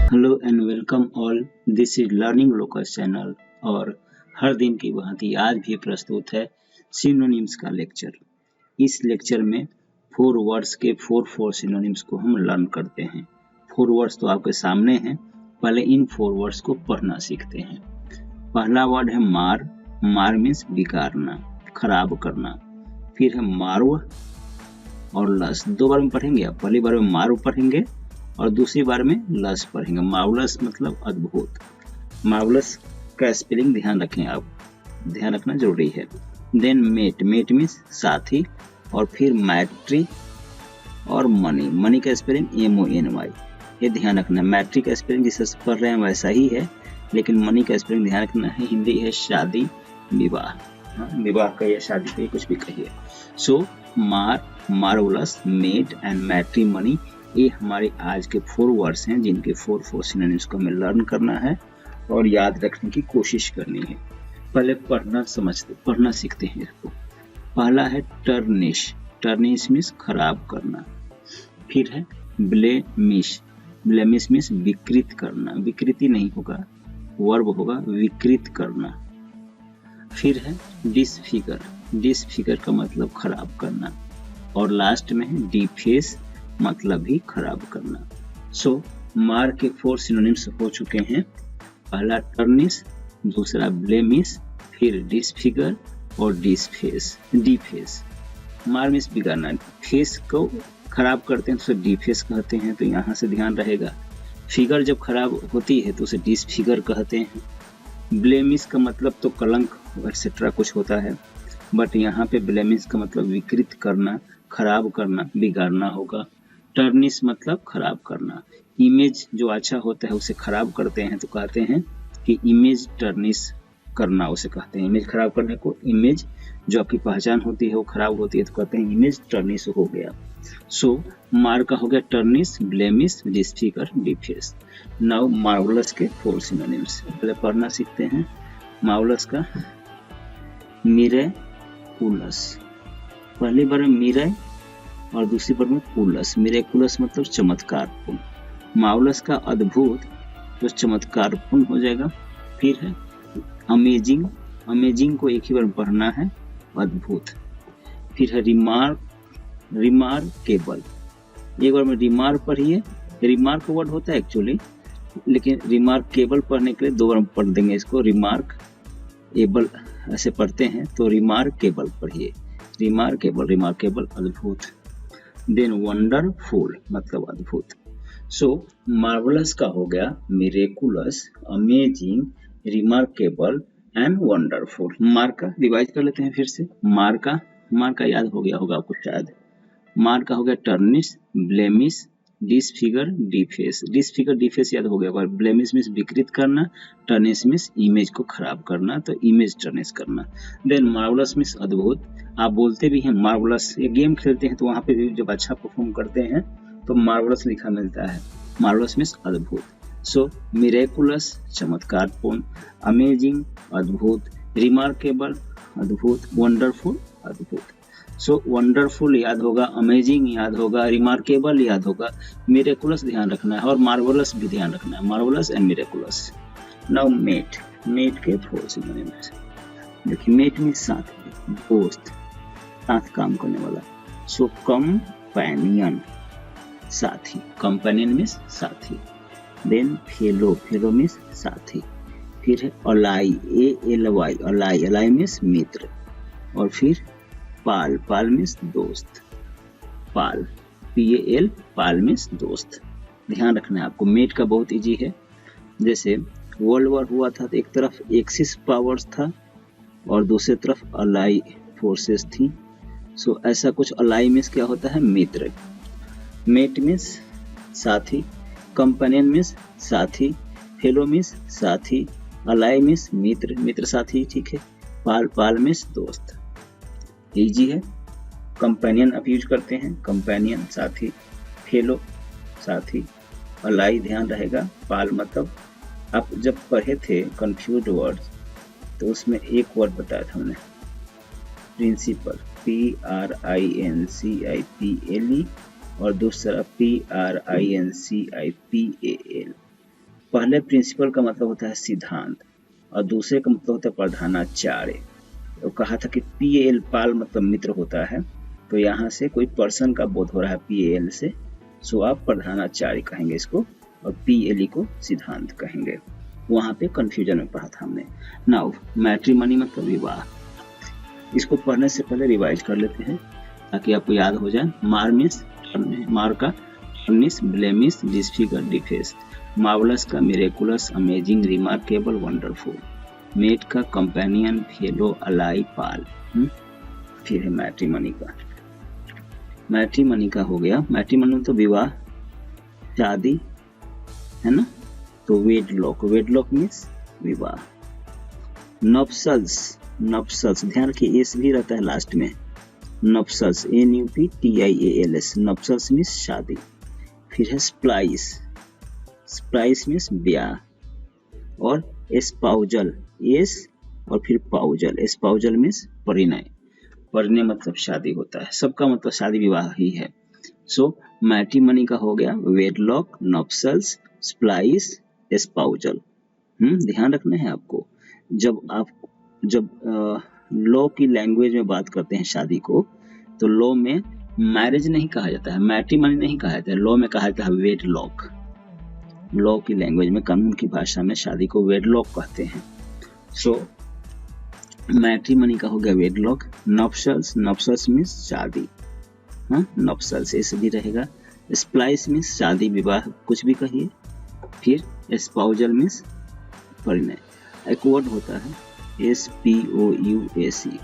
Hello and welcome all, this is learning locus channel और हर दिन की भांति आज भी प्रस्तुत है सिनोनिम्स का लेक्चर। इस लेक्चर में 4 वर्ड्स के 4 सिनोनिम्स को हम लर्न करते हैं। 4 वर्ड्स तो आपके सामने हैं, पहले इन 4 वर्ड्स को पढ़ना सीखते हैं। पहला वर्ड है मार। मार मीन्स बिगाड़ना, खराब करना। फिर है मार्व और लस। 2 बार में पढ़ेंगे आप, पहली बार में मार्व पढ़ेंगे और दूसरी बार में लस पढ़ेंगे। मार्वलस मतलब अद्भुत। मार्वलस का स्पेलिंग ध्यान रखें, आप ध्यान रखना जरूरी है। Then met. मेट मीन्स साथी। और फिर मैट्री और मनी। मनी का स्पेलिंग MONY, ये ध्यान रखना। मैट्री का स्पेलिंग जिसे पढ़ रहे हैं वैसा ही है, लेकिन मनी का स्पेलिंग ध्यान रखना है। हिंदी है शादी विवाह, विवाह कहिए, शादी कहिए, कुछ भी कहिए। सो मार, मार्वलस, मेट एंड मैट्रिमनी, ये हमारे आज के 4 वर्ड्स हैं जिनके 4 सिनोनिम्स को हमें लर्न करना है और याद रखने की कोशिश करनी है। पहले पढ़ना सीखते हैं इसको। पहला है टर्निश। टर्निश मीन्स खराब करना। फिर है ब्लेमिश। ब्लेमिश मीन्स विकृत करना। विकृति नहीं होगा, वर्ब होगा विकृत करना। फिर है डिसफिगर। डिसफिगर का मतलब खराब करना। और लास्ट में है डिफेस, मतलब ही खराब करना। सो मार के 4 सिनोनिम्स हो चुके हैं। पहला टर्निश, दूसरा ब्लेमिश, फिर डिसफिगर और डिफेस। मार मीन्स बिगाड़ना, फेस को खराब करते हैं तो उसे डिफेस कहते हैं, तो यहाँ से ध्यान रहेगा। फिगर जब खराब होती है तो उसे डिसफिगर कहते हैं। ब्लेमिश का मतलब तो कलंक एक्सेट्रा कुछ होता है, बट यहाँ पे ब्लेमिश का मतलब विकृत करना, खराब करना, बिगाड़ना होगा। टर्निश मतलब खराब करना। इमेज जो अच्छा होता है उसे खराब करते हैं तो कहते हैं कि इमेज टर्निश करना, उसे कहते हैं। इमेज खराब करने को, इमेज जो आपकी पहचान होती है वो खराब होती है तो कहते हैं इमेज टर्निश हो गया। सो मार का हो गया tarnish, blemish, disfigure, deface. Now marvellous के 4 सिनोनिम्स पहले पढ़ना सीखते हैं। मार्वलस का मिरेकुलस। पहली बार में मिरे और दूसरी बार में कुलस। मिरेकुलस मतलब चमत्कारपूर्ण। मार्वलस का अद्भुत, तो चमत्कारपूर्ण हो जाएगा। फिर है अमेजिंग। अमेजिंग को एक ही बार पढ़ना है, अद्भुत। फिर है रिमार्केबल। एक बार में रिमार्क पढ़िए, रिमार्क वर्ड होता है एक्चुअली, लेकिन रिमार्केबल पढ़ने के लिए 2 बार पढ़ देंगे इसको। रिमार्केबल ऐसे पढ़ते हैं तो रिमार्केबल पढ़िए। रिमार्केबल अद्भुत। देन वंडरफुल मतलब अद्भुत। सो मार्वलस का हो गया miraculous, amazing, remarkable and wonderful. मार का रिवाइज कर लेते हैं फिर से। मार का याद हो गया होगा आपको शायद। मार का हो गया tarnish, blemish, disfigure, deface. Disfigure deface याद हो गया होगा। ब्लेमिश मीन्स विकृत करना, टर्निश मीन्स इमेज को खराब करना, तो इमेज टर्निश करना। देन मार्वलस मीन्स अद्भुत। आप बोलते भी हैं मार्वलस, ये गेम खेलते हैं तो वहां पे भी जब अच्छा परफॉर्म करते हैं तो मार्वलस लिखा मिलता है। मार्वलस मीन्स अद्भुत। सो मिरेकुलस चमत्कारपूर्ण, अमेजिंग अद्भुत, रिमार्केबल अद्भुत, वंडरफुल अद्भुत। सो वंडरफुल याद होगा, अमेजिंग याद होगा, रिमार्केबल याद होगा, मिरेकुलस ध्यान रखना है और मार्वलस भी ध्यान रखना है। Marvellous and miraculous. Now mate. Mate के 4 सिनोनिम्स देखिए। मेट मीन्स साथी, दोस्त, साथ काम करने वाला। सो कंपेनियन साथी, कंपेनियन मीन्स साथी। देन फेलो, फेलो मीन्स साथी। फिर है अलाई, ALY, अलाई, अलाई मीन्स मित्र। और फिर पाल, पाल मीन्स दोस्त। पाल, PAL, पाल मीन्स दोस्त। ध्यान रखना है आपको। मेट का बहुत इजी है। जैसे वर्ल्ड वॉर हुआ था तो एक तरफ एक्सिस पावर्स था और दूसरी तरफ अलाई फोर्सेस थी। सो ऐसा कुछ। अलाई मीन्स क्या होता है, मित्र। मेट मीन्स साथी, कंपेनियन मीन्स साथी, फेलो मीन्स साथी, अलाई मीन्स मित्र, मित्र साथी, ठीक है। पाल, पाल मीन्स दोस्त। इजी है। कंपेनियन आप यूज करते हैं, कंपेनियन साथी, फेलो साथी, अलाई ध्यान रहेगा, पाल मतलब आप जब पढ़े थे कंफ्यूज वर्ड्स तो उसमें एक वर्ड बताया था हमने, प्रिंसिपल, PRINCIPLE, और दूसरा PRINCIPAL। पहले प्रिंसिपल का मतलब होता है सिद्धांत और दूसरे का मतलब होता है प्रधानाचार्य। तो कहा था कि PAL पाल मतलब मित्र होता है, तो यहाँ से कोई पर्सन का बोध हो रहा है PAL से, सो आप प्रधानाचार्य कहेंगे इसको और PLE को सिद्धांत कहेंगे। वहाँ पे कंफ्यूजन में पढ़ा था हमने। नाउ मैट्रिमनी मतलब विवाह, इसको पढ़ने से पहले रिवाइज कर लेते हैं ताकि आपको याद हो जाए। मार का tarnish, blemish, disfigure, deface. Marvellous का miraculous, amazing, remarkable, wonderful. Mate का कंपेनियन, फेलो, अलाई, पाल। फिर है मैट्रिमनी का। मैट्रिमनी का हो गया, मैट्रिमनी तो विवाह, शादी है ना। तो वेडलॉक, वेडलॉक मीन्स विवाह। नप्सल्स ध्यान रखिए एस भी रहता है लास्ट में। नप्सल्स NUPTIALS, नप्सल्स मीन्स शादी। फिर है स्प्लाइस मीन्स ब्याह। और एस्पाउजल, एस और फिर पाउजल, एस्पाउजल मीन्स परिणय। परिणय मतलब शादी होता है, सबका मतलब शादी विवाह ही है। सो मैट्रिमनी का हो गया वेडलॉक, नप्सल्स, स्प्लाइस, एस्पाउजल। ध्यान रखना है आपको। जब लॉ की लैंग्वेज में बात करते हैं शादी को, तो लॉ में मैरिज नहीं कहा जाता है, मैट्रिमनी नहीं कहा जाता है, लॉ में कहा जाता है वेडलॉक। लॉ की लैंग्वेज में, कानून की भाषा में शादी को वेडलॉक कहते हैं। सो मैट्रिमनी का हो गया वेडलॉक। नप्सल्स मीन्स शादी, नप्सल्स ऐसे भी रहेगा। स्प्लाइस मीन्स शादी विवाह कुछ भी कहिए। फिर एस्पाउजल मीन्स परिणय। एक वर्ड होता है SPOUAC,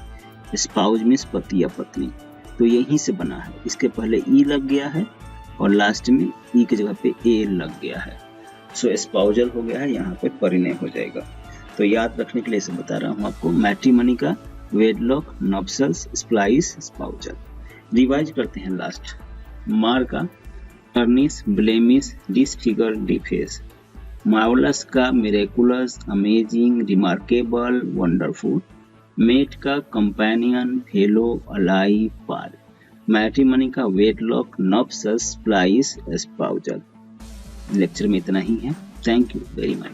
स्पाउज मीन्स पति या पत्नी, तो यहीं से बना है। इसके पहले ई लग गया है और लास्ट में ई की जगह पे ए लग गया है। सो स्पाउजल हो गया है, यहाँ पे परिणय हो जाएगा। तो याद रखने के लिए इसे बता रहा हूँ आपको। मैट्रिमनी का wedlock, nuptials, splice, spousal. Revise करते हैं लास्ट। मार का tarnish, blemish, disfigure, deface. Marvellous का miraculous, amazing, remarkable, wonderful. Mate का companion, fellow, ally, pal. Matrimony का wedlock, nuptials, splice, espousal. Lecture में इतना ही है। Thank you very much.